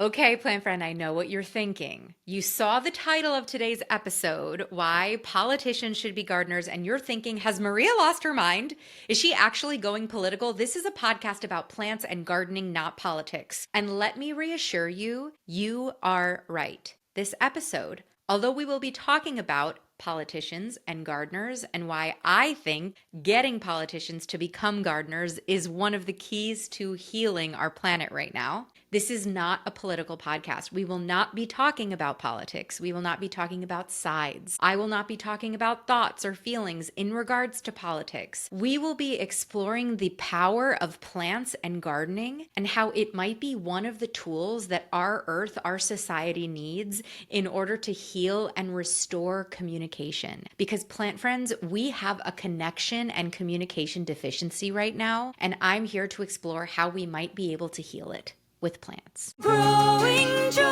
Okay, plant friend, I know what you're thinking. You saw the title of today's episode, Why Politicians Should Be Gardeners, and you're thinking, has Maria lost her mind? Is she actually going political? This is a podcast about plants and gardening, not politics. And let me reassure you, you are right. This episode, although we will be talking about politicians and gardeners and why I think getting politicians to become gardeners is one of the keys to healing our planet right now. This is not a political podcast. We will not be talking about politics. We will not be talking about sides. I will not be talking about thoughts or feelings in regards to politics. We will be exploring the power of plants and gardening and how it might be one of the tools that our earth, our society needs in order to heal and restore communication. Because plant friends, we have a connection and communication deficiency right now, and I'm here to explore how we might be able to heal it with plants. Growing joy.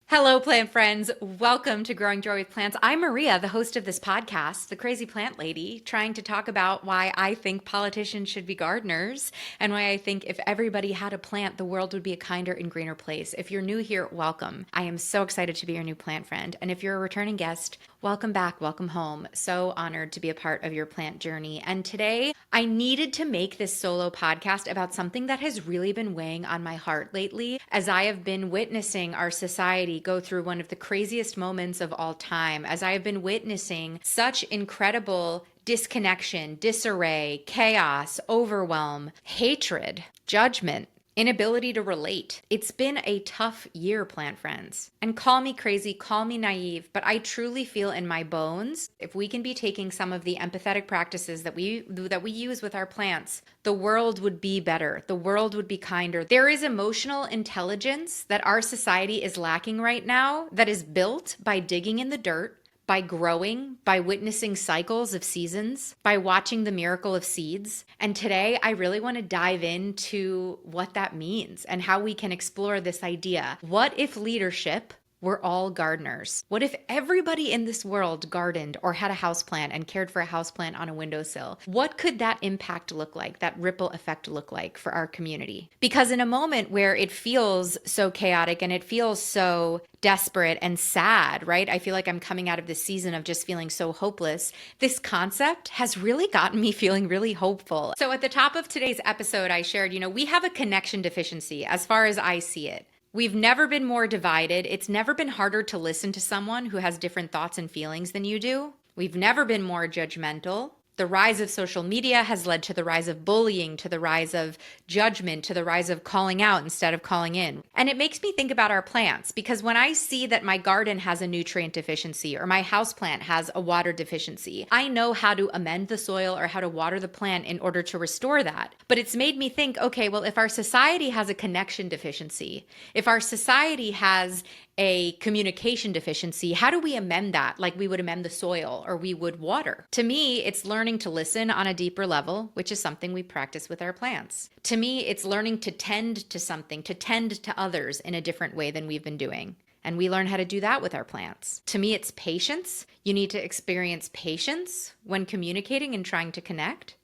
Hello, plant friends. Welcome to Growing Joy with Plants. I'm Maria, the host of this podcast, the crazy plant lady, trying to talk about why I think politicians should be gardeners and why I think if everybody had a plant, the world would be a kinder and greener place. If you're new here, welcome. I am so excited to be your new plant friend. And if you're a returning guest, welcome back, welcome home. So honored to be a part of your plant journey. And today I needed to make this solo podcast about something that has really been weighing on my heart lately as I have been witnessing our society go through one of the craziest moments of all time, as I have been witnessing such incredible disconnection, disarray, chaos, overwhelm, hatred, judgment, inability to relate. It's been a tough year, plant friends. And call me crazy, call me naive, but I truly feel in my bones, if we can be taking some of the empathetic practices that we use with our plants, the world would be better. The world would be kinder. There is emotional intelligence that our society is lacking right now that is built by digging in the dirt, by growing, by witnessing cycles of seasons, by watching the miracle of seeds. And today, I really want to dive into what that means and how we can explore this idea. What if leadership were all gardeners? What if everybody in this world gardened or had a houseplant and cared for a houseplant on a windowsill? What could that impact look like, that ripple effect look like for our community? Because in a moment where it feels so chaotic and it feels so desperate and sad, right? I feel like I'm coming out of this season of just feeling so hopeless. This concept has really gotten me feeling really hopeful. So at the top of today's episode, I shared, we have a connection deficiency as far as I see it. We've never been more divided. It's never been harder to listen to someone who has different thoughts and feelings than you do. We've never been more judgmental. The rise of social media has led to the rise of bullying, to the rise of judgment, to the rise of calling out instead of calling in. And it makes me think about our plants, because when I see that my garden has a nutrient deficiency or my houseplant has a water deficiency, I know how to amend the soil or how to water the plant in order to restore that. But it's made me think, okay, well, if our society has a connection deficiency, if our society has a communication deficiency, how do we amend that like we would amend the soil or we would water? To me, it's learning to listen on a deeper level, which is something we practice with our plants. To me, it's learning to tend to something, to tend to others in a different way than we've been doing. And we learn how to do that with our plants. To me, it's patience. You need to experience patience when communicating and trying to connect.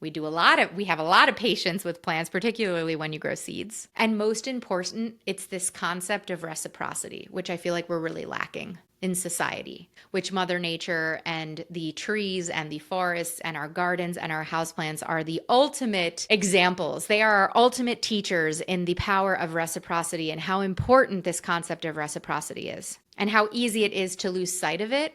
We have a lot of patience with plants, particularly when you grow seeds. And most important, it's this concept of reciprocity, which I feel like we're really lacking in society, which Mother Nature and the trees and the forests and our gardens and our houseplants are the ultimate examples. They are our ultimate teachers in the power of reciprocity and how important this concept of reciprocity is, and how easy it is to lose sight of it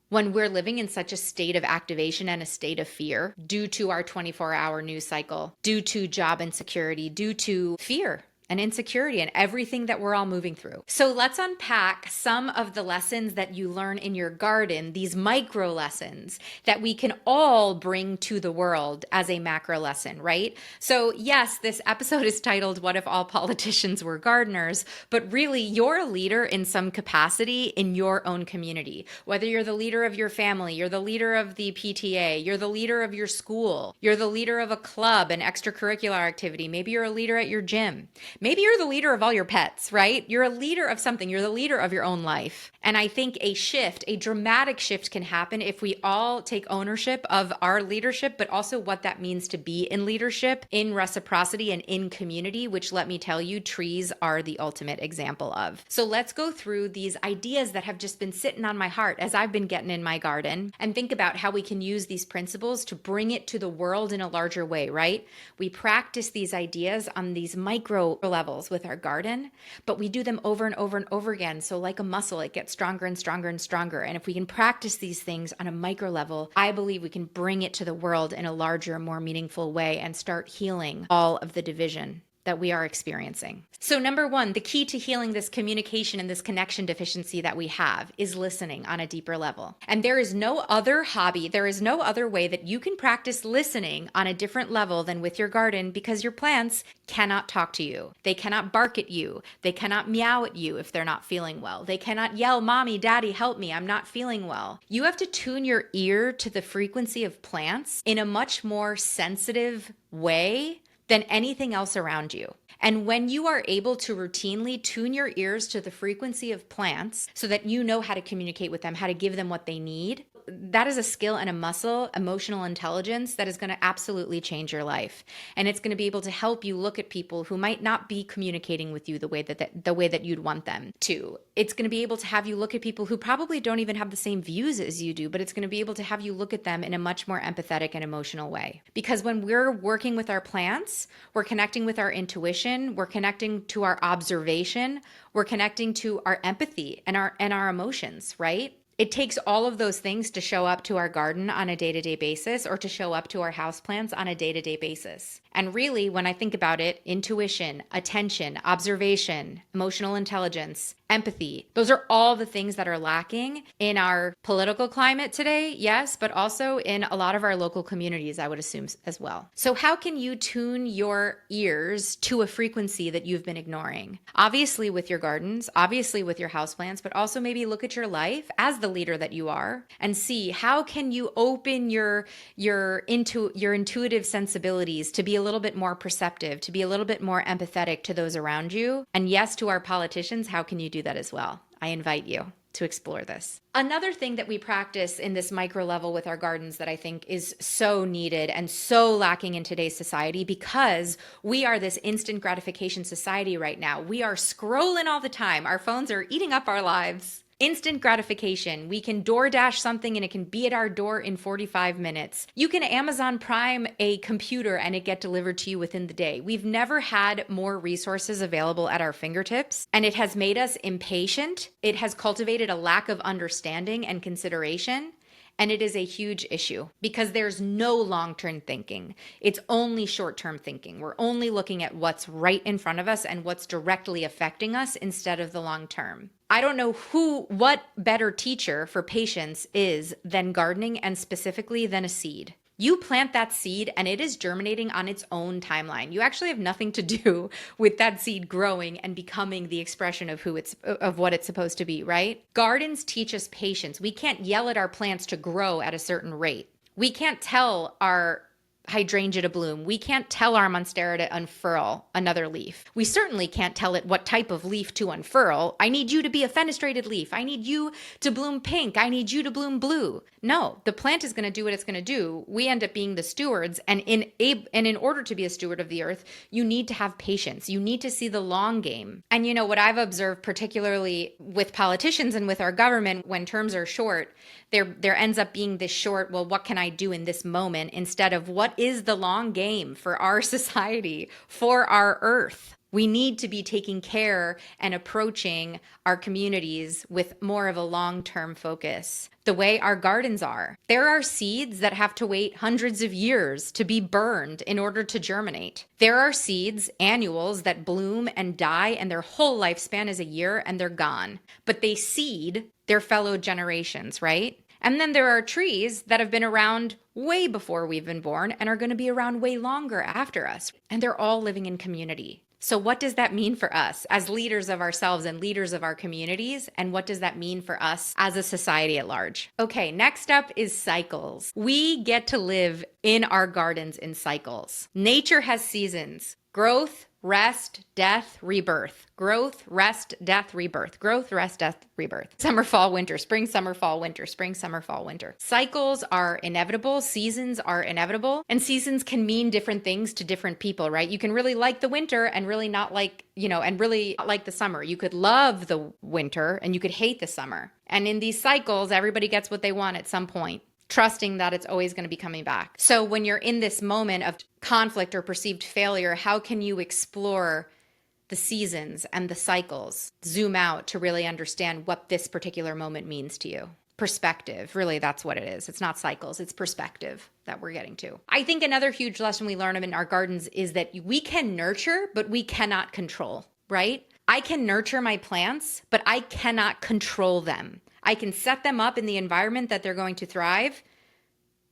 when we're living in such a state of activation and a state of fear due to our 24-hour news cycle, due to job insecurity, due to fear and insecurity and everything that we're all moving through. So let's unpack some of the lessons that you learn in your garden, these micro lessons that we can all bring to the world as a macro lesson, right? So yes, this episode is titled, What If All Politicians Were Gardeners? But really, you're a leader in some capacity in your own community. Whether you're the leader of your family, you're the leader of the PTA, you're the leader of your school, you're the leader of a club, an extracurricular activity, maybe you're a leader at your gym. Maybe you're the leader of all your pets, right? You're a leader of something. You're the leader of your own life. And I think a dramatic shift can happen if we all take ownership of our leadership, but also what that means to be in leadership, in reciprocity, and in community, which, let me tell you, trees are the ultimate example of. So let's go through these ideas that have just been sitting on my heart as I've been getting in my garden, and think about how we can use these principles to bring it to the world in a larger way, right? We practice these ideas on these micro levels with our garden, but we do them over and over and over again. So like a muscle, it gets stronger and stronger and stronger. And if we can practice these things on a micro level, I believe we can bring it to the world in a larger, more meaningful way and start healing all of the division that we are experiencing. So number one, the key to healing this communication and this connection deficiency that we have is listening on a deeper level. And there is no other hobby, there is no other way that you can practice listening on a different level than with your garden, because your plants cannot talk to you. They cannot bark at you. They cannot meow at you if they're not feeling well. They cannot yell, "Mommy, Daddy, help me, I'm not feeling well." You have to tune your ear to the frequency of plants in a much more sensitive way than anything else around you. And when you are able to routinely tune your ears to the frequency of plants so that you know how to communicate with them, how to give them what they need, that is a skill and a muscle, emotional intelligence, that is going to absolutely change your life. And it's going to be able to help you look at people who might not be communicating with you the way that you'd want them to. It's going to be able to have you look at people who probably don't even have the same views as you do, but it's going to be able to have you look at them in a much more empathetic and emotional way. Because when we're working with our plants, we're connecting with our intuition, we're connecting to our observation, we're connecting to our empathy and our emotions, right? It takes all of those things to show up to our garden on a day-to-day basis, or to show up to our houseplants on a day-to-day basis. And really, when I think about it, intuition, attention, observation, emotional intelligence, empathy, those are all the things that are lacking in our political climate today, yes, but also in a lot of our local communities, I would assume as well. So how can you tune your ears to a frequency that you've been ignoring? Obviously with your gardens, obviously with your houseplants, but also maybe look at your life as the leader that you are and see how can you open your intuitive sensibilities to be a little bit more perceptive, to be a little bit more empathetic to those around you. And yes, to our politicians, how can you do that as well? I invite you to explore this. Another thing that we practice in this micro level with our gardens that I think is so needed and so lacking in today's society, because we are this instant gratification society right now. We are scrolling all the time. Our phones are eating up our lives. Instant gratification. We can DoorDash something and it can be at our door in 45 minutes. You can Amazon Prime a computer and it get delivered to you within the day. We've never had more resources available at our fingertips, and it has made us impatient. It has cultivated a lack of understanding and consideration. And it is a huge issue because there's no long-term thinking. It's only short-term thinking. We're only looking at what's right in front of us and what's directly affecting us instead of the long term. I don't know what better teacher for patience is than gardening, and specifically than a seed. You plant that seed and it is germinating on its own timeline. You actually have nothing to do with that seed growing and becoming the expression of what it's supposed to be, right? Gardens teach us patience. We can't yell at our plants to grow at a certain rate. We can't tell our hydrangea to bloom. We can't tell our monstera to unfurl another leaf. We certainly can't tell it what type of leaf to unfurl. I need you to be a fenestrated leaf. I need you to bloom pink. I need you to bloom blue. No, the plant is going to do what it's going to do. We end up being the stewards. And in order to be a steward of the earth, you need to have patience. You need to see the long game. And you know what I've observed, particularly with politicians and with our government, when terms are short, there ends up being this short, well, what can I do in this moment, instead of what is the long game for our society, for our earth. We need to be taking care and approaching our communities with more of a long-term focus, the way our gardens are. There are seeds that have to wait hundreds of years to be burned in order to germinate. There are seeds, annuals, that bloom and die and their whole lifespan is a year and they're gone. But they seed their fellow generations, right? And then there are trees that have been around way before we've been born and are going to be around way longer after us. And they're all living in community. So what does that mean for us as leaders of ourselves and leaders of our communities? And what does that mean for us as a society at large? Okay, next up is cycles. We get to live in our gardens in cycles. Nature has seasons. Growth, rest, death, rebirth. Growth, rest, death, rebirth. Growth, rest, death, rebirth. Summer, fall, winter. Spring, summer, fall, winter. Spring, summer, fall, winter. Cycles are inevitable. Seasons are inevitable. And seasons can mean different things to different people, right? You can really like the winter and really not like, and really not like the summer. You could love the winter and you could hate the summer. And in these cycles, everybody gets what they want at some point, trusting that it's always going to be coming back. So when you're in this moment of conflict or perceived failure, how can you explore the seasons and the cycles? Zoom out to really understand what this particular moment means to you. Perspective, really, that's what it is. It's not cycles, it's perspective that we're getting to. I think another huge lesson we learn in our gardens is that we can nurture, but we cannot control, right? I can nurture my plants, but I cannot control them. I can set them up in the environment that they're going to thrive,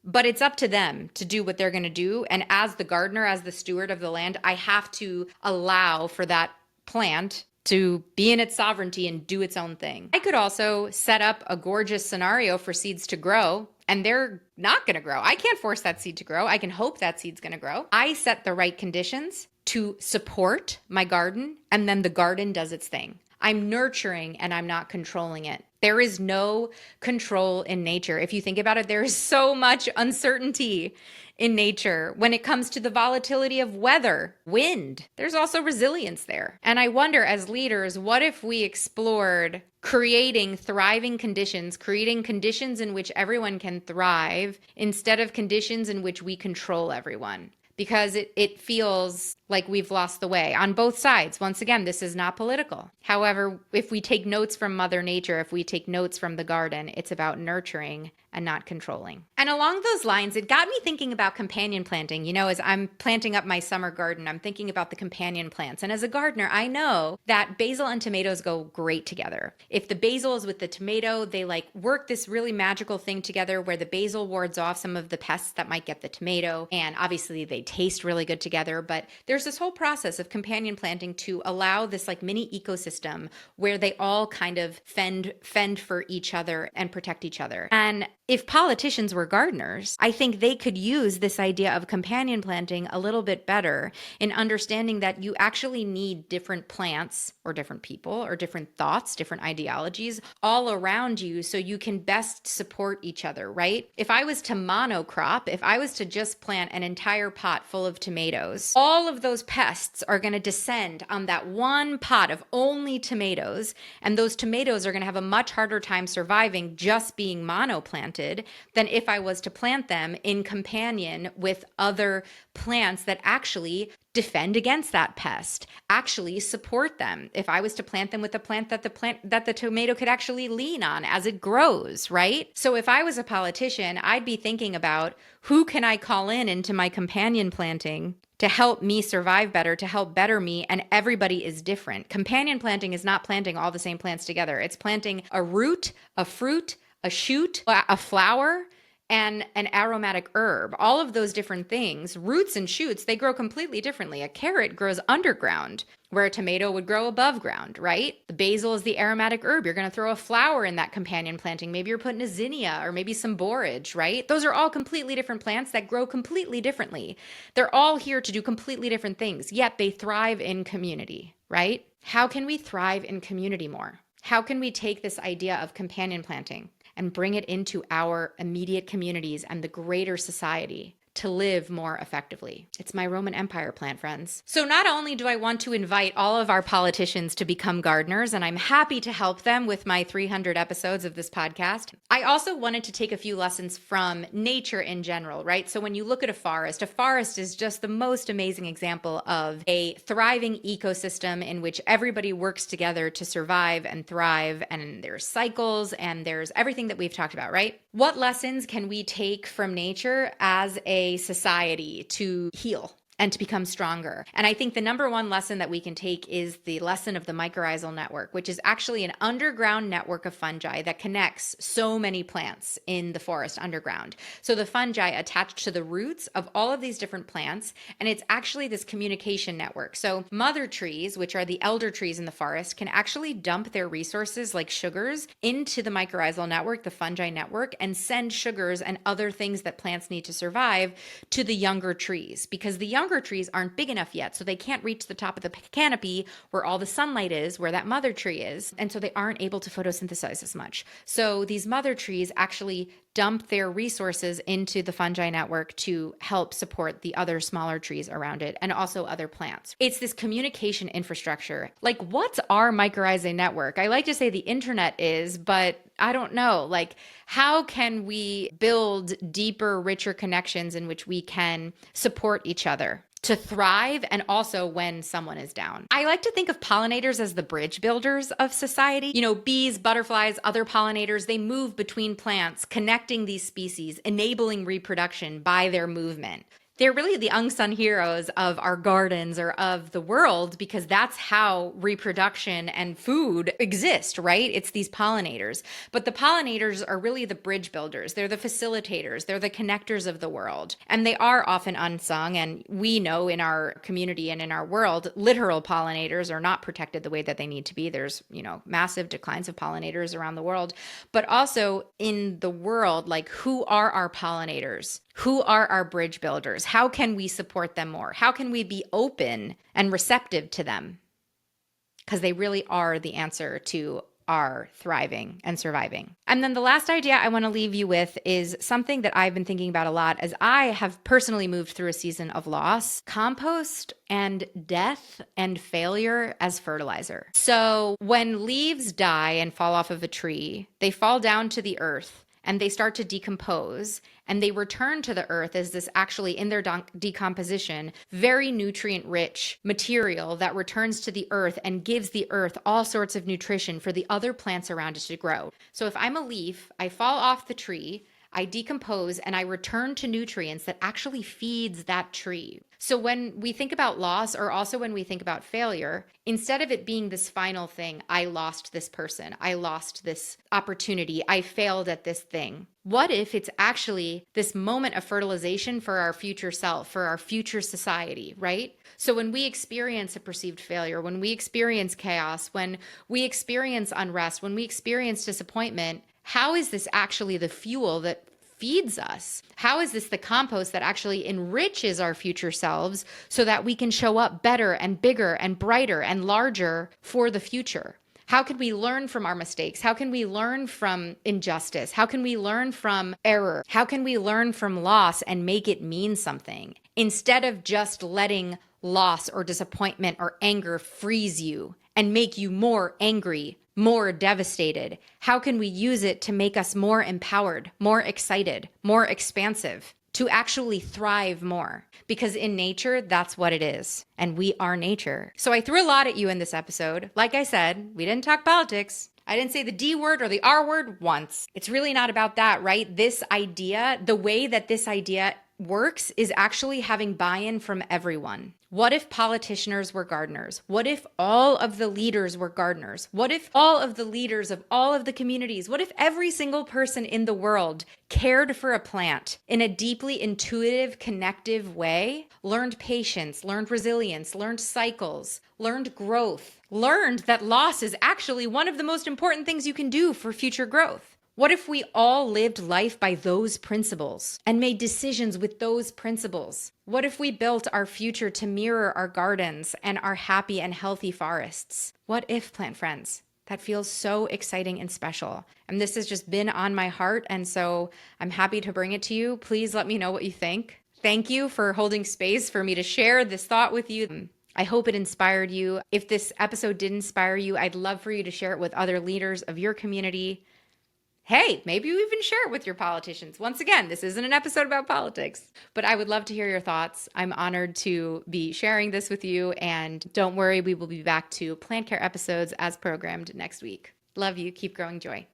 but it's up to them to do what they're going to do. And as the gardener, as the steward of the land, I have to allow for that plant to be in its sovereignty and do its own thing. I could also set up a gorgeous scenario for seeds to grow, and they're not going to grow. I can't force that seed to grow. I can hope that seed's going to grow. I set the right conditions to support my garden, and then the garden does its thing. I'm nurturing and I'm not controlling it. There is no control in nature. If you think about it, there is so much uncertainty in nature when it comes to the volatility of weather, wind. There's also resilience there. And I wonder, as leaders, what if we explored creating thriving conditions, creating conditions in which everyone can thrive instead of conditions in which we control everyone? Because it feels like we've lost the way on both sides. Once again, this is not political. However, if we take notes from Mother Nature, if we take notes from the garden, it's about nurturing and not controlling. And along those lines, it got me thinking about companion planting. As I'm planting up my summer garden, I'm thinking about the companion plants. And as a gardener, I know that basil and tomatoes go great together. If the basil is with the tomato, they work this really magical thing together where the basil wards off some of the pests that might get the tomato. And obviously they taste really good together, but there's this whole process of companion planting to allow this mini ecosystem where they all kind of fend for each other and protect each other. And if politicians were gardeners, I think they could use this idea of companion planting a little bit better in understanding that you actually need different plants or different people or different thoughts, different ideologies all around you so you can best support each other, right? If I was to monocrop, if I was to just plant an entire pot full of tomatoes, all of those pests are going to descend on that one pot of only tomatoes, and those tomatoes are going to have a much harder time surviving just being monoplanted than if I was to plant them in companion with other plants that actually defend against that pest, actually support them. If I was to plant them with a plant that the tomato could actually lean on as it grows, right? So if I was a politician, I'd be thinking about who can I call into my companion planting to help me survive better, to help better me, and everybody is different. Companion planting is not planting all the same plants together. It's planting a root, a fruit, a shoot, a flower, and an aromatic herb. All of those different things, roots and shoots, they grow completely differently. A carrot grows underground, where a tomato would grow above ground, right? The basil is the aromatic herb. You're going to throw a flower in that companion planting. Maybe you're putting a zinnia or maybe some borage, right? Those are all completely different plants that grow completely differently. They're all here to do completely different things, yet they thrive in community, right? How can we thrive in community more? How can we take this idea of companion planting and bring it into our immediate communities and the greater society to live more effectively? It's my Roman Empire plant, friends. So not only do I want to invite all of our politicians to become gardeners, and I'm happy to help them with my 300 episodes of this podcast, I also wanted to take a few lessons from nature in general, right? So when you look at a forest is just the most amazing example of a thriving ecosystem in which everybody works together to survive and thrive, and there's cycles and there's everything that we've talked about, right? What lessons can we take from nature as a society to heal and to become stronger? And I think the number one lesson that we can take is the lesson of the mycorrhizal network, which is actually an underground network of fungi that connects so many plants in the forest underground. So the fungi attached to the roots of all of these different plants, and it's actually this communication network. So mother trees, which are the elder trees in the forest, can actually dump their resources like sugars into the mycorrhizal network, the fungi network, and send sugars and other things that plants need to survive to the younger trees, because the younger younger trees aren't big enough yet, so they can't reach the top of the canopy where all the sunlight is, where that mother tree is, and so they aren't able to photosynthesize as much. So these mother trees actually dump their resources into the fungi network to help support the other smaller trees around it and also other plants. It's this communication infrastructure. Like, what's our mycorrhizae network? I like to say the internet is, but I don't know. Like, how can we build deeper, richer connections in which we can support each other to thrive, and also when someone is down? I like to think of pollinators as the bridge builders of society. You know, bees, butterflies, other pollinators, they move between plants, connecting these species, enabling reproduction by their movement. They're really the unsung heroes of our gardens or of the world, because that's how reproduction and food exist, right? It's these pollinators. But the pollinators are really the bridge builders. They're the facilitators. They're the connectors of the world. And they are often unsung. And we know in our community and in our world, literal pollinators are not protected the way that they need to be. There's, massive declines of pollinators around the world. But also in the world, like, who are our pollinators? Who are our bridge builders? How can we support them more? How can we be open and receptive to them? Because they really are the answer to our thriving and surviving. And then the last idea I want to leave you with is something that I've been thinking about a lot as I have personally moved through a season of loss: compost and death and failure as fertilizer. So when leaves die and fall off of a tree, they fall down to the earth and they start to decompose, and they return to the earth as this, actually in their decomposition, very nutrient-rich material that returns to the earth and gives the earth all sorts of nutrition for the other plants around it to grow. So if I'm a leaf, I fall off the tree, I decompose, and I return to nutrients that actually feeds that tree. So when we think about loss, or also when we think about failure, instead of it being this final thing, I lost this person, I lost this opportunity, I failed at this thing. What if it's actually this moment of fertilization for our future self, for our future society, right? So when we experience a perceived failure, when we experience chaos, when we experience unrest, when we experience disappointment, how is this actually the fuel that feeds us? How is this the compost that actually enriches our future selves so that we can show up better and bigger and brighter and larger for the future? How can we learn from our mistakes? How can we learn from injustice? How can we learn from error? How can we learn from loss and make it mean something, instead of just letting loss or disappointment or anger freeze you and make you more angry, more devastated? How can we use it to make us more empowered, more excited, more expansive, to actually thrive more? Because in nature, that's what it is. And we are nature. So I threw a lot at you in this episode. Like I said, we didn't talk politics. I didn't say the D word or the R word once. It's really not about that, right? This idea, the way that this idea works, is actually having buy-in from everyone. What if politicians were gardeners? What if all of the leaders were gardeners? What if all of the leaders of all of the communities, what if every single person in the world cared for a plant in a deeply intuitive, connective way, learned patience, learned resilience, learned cycles, learned growth, learned that loss is actually one of the most important things you can do for future growth? What if we all lived life by those principles and made decisions with those principles? What if we built our future to mirror our gardens and our happy and healthy forests? What if, plant friends? That feels so exciting and special. And this has just been on my heart, and so I'm happy to bring it to you. Please let me know what you think. Thank you for holding space for me to share this thought with you. I hope it inspired you. If this episode did inspire you, I'd love for you to share it with other leaders of your community. Hey, maybe you even share it with your politicians. Once again, this isn't an episode about politics, but I would love to hear your thoughts. I'm honored to be sharing this with you, and don't worry, we will be back to plant care episodes as programmed next week. Love you. Keep growing joy.